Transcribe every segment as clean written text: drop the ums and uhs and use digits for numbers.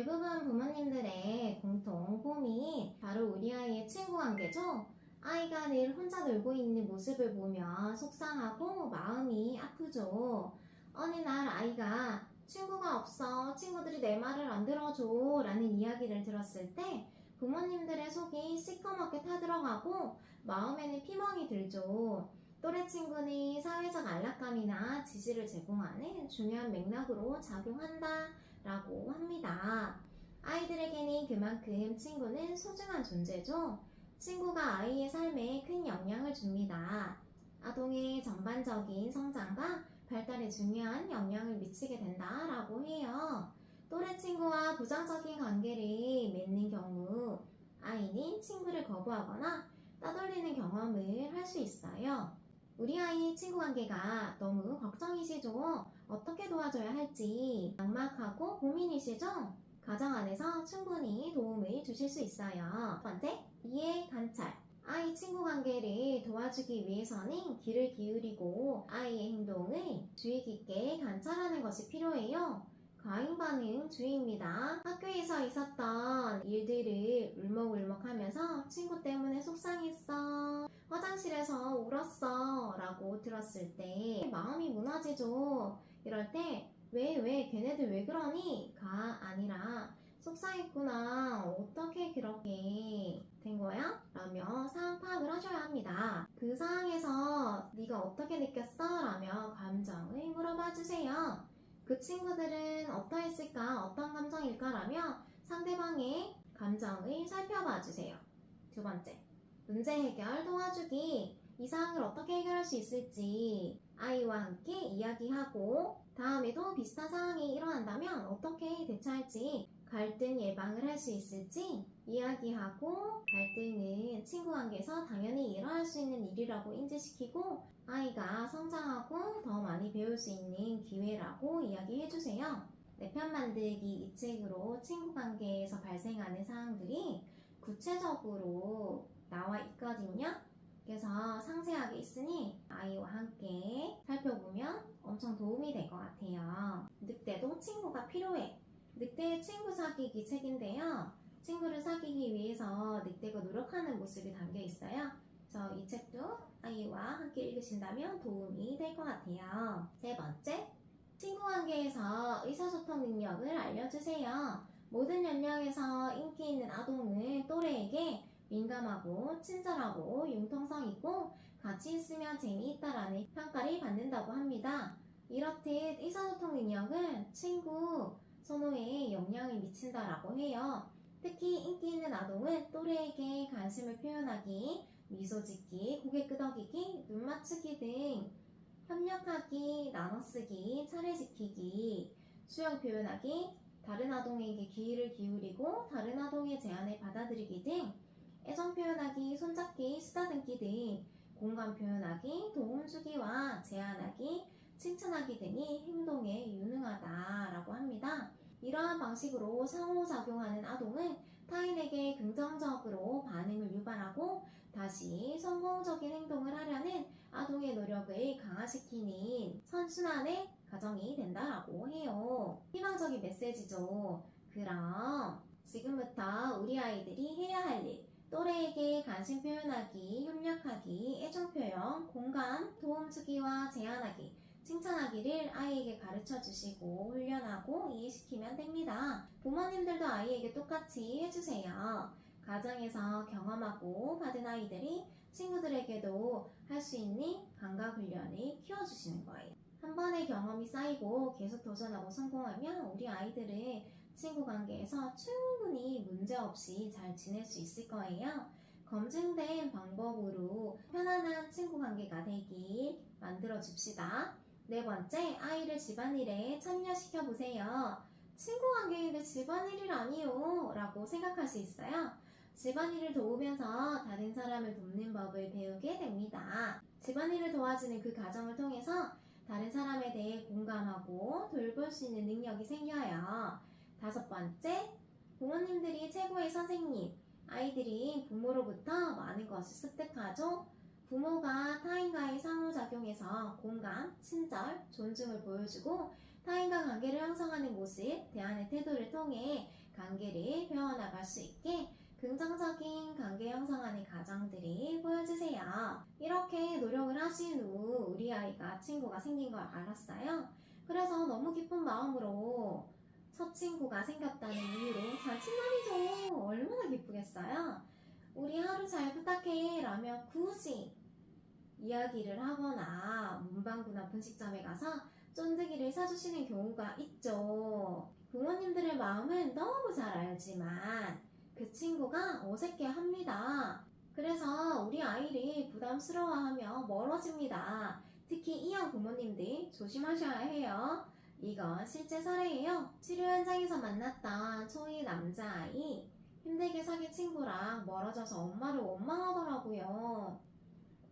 대부분 부모님들의 공통 고민, 바로 우리 아이의 친구 관계죠. 아이가 늘 혼자 놀고 있는 모습을 보면 속상하고 마음이 아프죠. 어느 날 아이가 친구가 없어, 친구들이 내 말을 안 들어줘 라는 이야기를 들었을 때 부모님들의 속이 시커멓게 타들어가고 마음에는 피멍이 들죠. 또래 친구는 사회적 안락감이나 지지를 제공하는 중요한 맥락으로 작용한다 라고 합니다. 아이들에게는 그만큼 친구는 소중한 존재죠. 친구가 아이의 삶에 큰 영향을 줍니다. 아동의 전반적인 성장과 발달에 중요한 영향을 미치게 된다라고 해요. 또래 친구와 부정적인 관계를 맺는 경우 아이는 친구를 거부하거나 따돌리는 경험을 할 수 있어요. 우리 아이 친구 관계가 너무 걱정이시죠? 어떻게 도와줘야 할지 막막하고 고민이시죠? 가정 안에서 충분히 도움을 주실 수 있어요. 첫 번째, 이해 관찰. 아이 친구 관계를 도와주기 위해서는 귀를 기울이고 아이의 행동을 주의 깊게 관찰하는 것이 필요해요. 과잉 반응 주의입니다. 학교에서 있었던 일들을 울먹울먹하면서 친구 때문에 속상했어, 화장실에서 울었어 라고 들었을 때 마음이 무너지죠. 이럴 때 왜 걔네들 왜 그러니? 가 아니라 속상했구나, 어떻게 그렇게 된 거야? 라며 상황 파악을 하셔야 합니다. 그 상황에서 네가 어떻게 느꼈어? 라며 감정을 물어봐 주세요. 그 친구들은 어떠했을까? 어떤 감정일까? 라며 상대방의 감정을 살펴봐 주세요. 두 번째, 문제 해결 도와주기. 이 상황을 어떻게 해결할 수 있을지 아이와 함께 이야기하고 다음에도 비슷한 상황이 일어난다면 어떻게 대처할지, 갈등 예방을 할 수 있을지 이야기하고, 갈등은 친구 관계에서 당연히 일어날 수 있는 일이라고 인지시키고 아이가 성장하고 더 많이 배울 수 있는 기회라고 이야기해주세요. 내 편 만들기 이 책으로 친구 관계에서 발생하는 상황들이 구체적으로 나와 있거든요. 그래서 상세하게 있으니 아이와 함께 살펴보면 엄청 도움이 될 것 같아요. 늑대도 친구가 필요해. 늑대의 친구 사귀기 책인데요. 친구를 사귀기 위해서 늑대가 노력하는 모습이 담겨 있어요. 그래서 이 책도 아이와 함께 읽으신다면 도움이 될 것 같아요. 세 번째, 친구 관계에서 의사소통 능력을 알려주세요. 모든 연령에서 인기 있는 아동은 또래에게 민감하고 친절하고 융통성 있고 같이 있으면 재미있다라는 평가를 받는다고 합니다. 이렇듯 의사소통 능력은 친구 선호에 영향을 미친다라고 해요. 특히 인기 있는 아동은 또래에게 관심을 표현하기, 미소 짓기, 고개 끄덕이기, 눈 맞추기 등 협력하기, 나눠쓰기, 차례 지키기, 수용 표현하기, 다른 아동에게 귀를 기울이고 다른 아동의 제안을 받아들이기 등 애정 표현하기, 손잡기, 쓰다듬기 등 공감 표현하기, 도움 주기와 제안하기, 칭찬하기 등이 행동에 유능하다라고 합니다. 이러한 방식으로 상호작용하는 아동은 타인에게 긍정적으로 반응을 유발하고 다시 성공적인 행동을 하려는 아동의 노력을 강화시키는 선순환의 과정이 된다라고 해요. 희망적인 메시지죠. 그럼 지금부터 우리 아이들이 해야 할 일, 또래에게 관심 표현하기, 협력하기, 애정 표현, 공감, 도움 주기와 제안하기, 칭찬하기를 아이에게 가르쳐 주시고 훈련하고 이해시키면 됩니다. 부모님들도 아이에게 똑같이 해주세요. 가정에서 경험하고 받은 아이들이 친구들에게도 할 수 있는 감각 훈련을 키워주시는 거예요. 한 번의 경험이 쌓이고 계속 도전하고 성공하면 우리 아이들은 친구 관계에서 충분히 문제없이 잘 지낼 수 있을 거예요. 검증된 방법으로 편안한 친구 관계가 되길 만들어 줍시다. 네 번째, 아이를 집안일에 참여시켜 보세요. 친구 관계인데 집안일이라니요? 라고 생각할 수 있어요. 집안일을 도우면서 다른 사람을 돕는 법을 배우게 됩니다. 집안일을 도와주는 그 과정을 통해서 다른 사람에 대해 공감하고 돌볼 수 있는 능력이 생겨요. 다섯 번째, 부모님들이 최고의 선생님. 아이들이 부모로부터 많은 것을 습득하죠. 부모가 타인과의 상호작용에서 공감, 친절, 존중을 보여주고 타인과 관계를 형성하는 모습, 대하는 태도를 통해 관계를 배워나갈 수 있게 긍정적인 관계 형성하는 가정들이 보여주세요. 이렇게 노력을 하신 후 우리 아이가 친구가 생긴 걸 알았어요. 그래서 너무 기쁜 마음으로 첫 친구가 생겼다는 이유로 잔칫날이죠. 얼마나 기쁘겠어요. 우리 하루 잘 부탁해 라며 굳이 이야기를 하거나 문방구나 분식점에 가서 쫀득이를 사주시는 경우가 있죠. 부모님들의 마음은 너무 잘 알지만 그 친구가 어색해 합니다. 그래서 우리 아이를 부담스러워하며 멀어집니다. 특히 이형 부모님들 조심하셔야 해요. 이건 실제 사례예요. 치료 현장에서 만났던 초2 남자아이, 힘들게 사귄 친구랑 멀어져서 엄마를 원망하더라고요.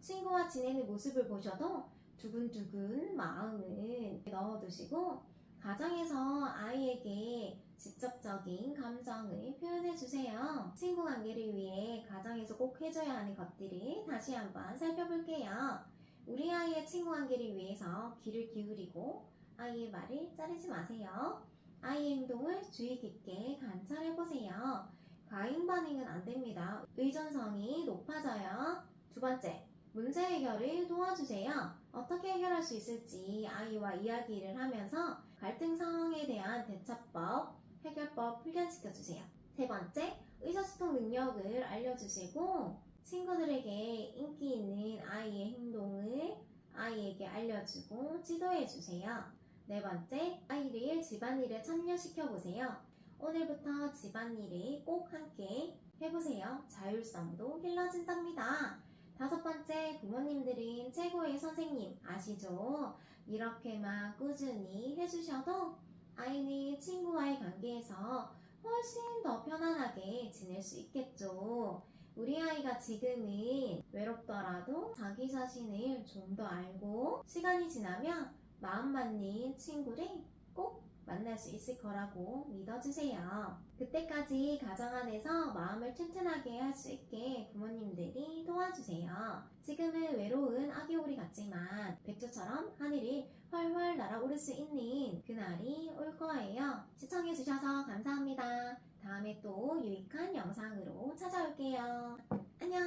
친구와 지내는 모습을 보셔도 두근두근 마음을 넣어두시고 가정에서 아이에게 직접적인 감정을 표현해주세요. 친구 관계를 위해 가정에서 꼭 해줘야 하는 것들을 다시 한번 살펴볼게요. 우리 아이의 친구 관계를 위해서 귀를 기울이고 아이의 말을 자르지 마세요. 아이의 행동을 주의 깊게 관찰해보세요. 과잉 반응은 안 됩니다. 의존성이 높아져요. 두 번째, 문제 해결을 도와주세요. 어떻게 해결할 수 있을지 아이와 이야기를 하면서 갈등 상황에 대한 대처법, 해결법 훈련시켜주세요. 세 번째, 의사소통 능력을 알려주시고 친구들에게 인기 있는 아이의 행동을 아이에게 알려주고 지도해주세요. 네 번째, 아이를 집안일에 참여시켜보세요. 오늘부터 집안일을 꼭 함께 해보세요. 자율성도 길러진답니다. 다섯 번째, 부모님들은 최고의 선생님 아시죠? 이렇게만 꾸준히 해주셔도 아이는 친구와의 관계에서 훨씬 더 편안하게 지낼 수 있겠죠. 우리 아이가 지금은 외롭더라도 자기 자신을 좀 더 알고 시간이 지나면 마음 맞는 친구를 꼭 만날 수 있을 거라고 믿어주세요. 그때까지 가정 안에서 마음을 튼튼하게 할 수 있게 부모님들이 도와주세요. 지금은 외로운 아기오리 같지만 백조처럼 하늘을 훨훨 날아오를 수 있는 그날이 올 거예요. 시청해주셔서 감사합니다. 다음에 또 유익한 영상으로 찾아올게요. 안녕!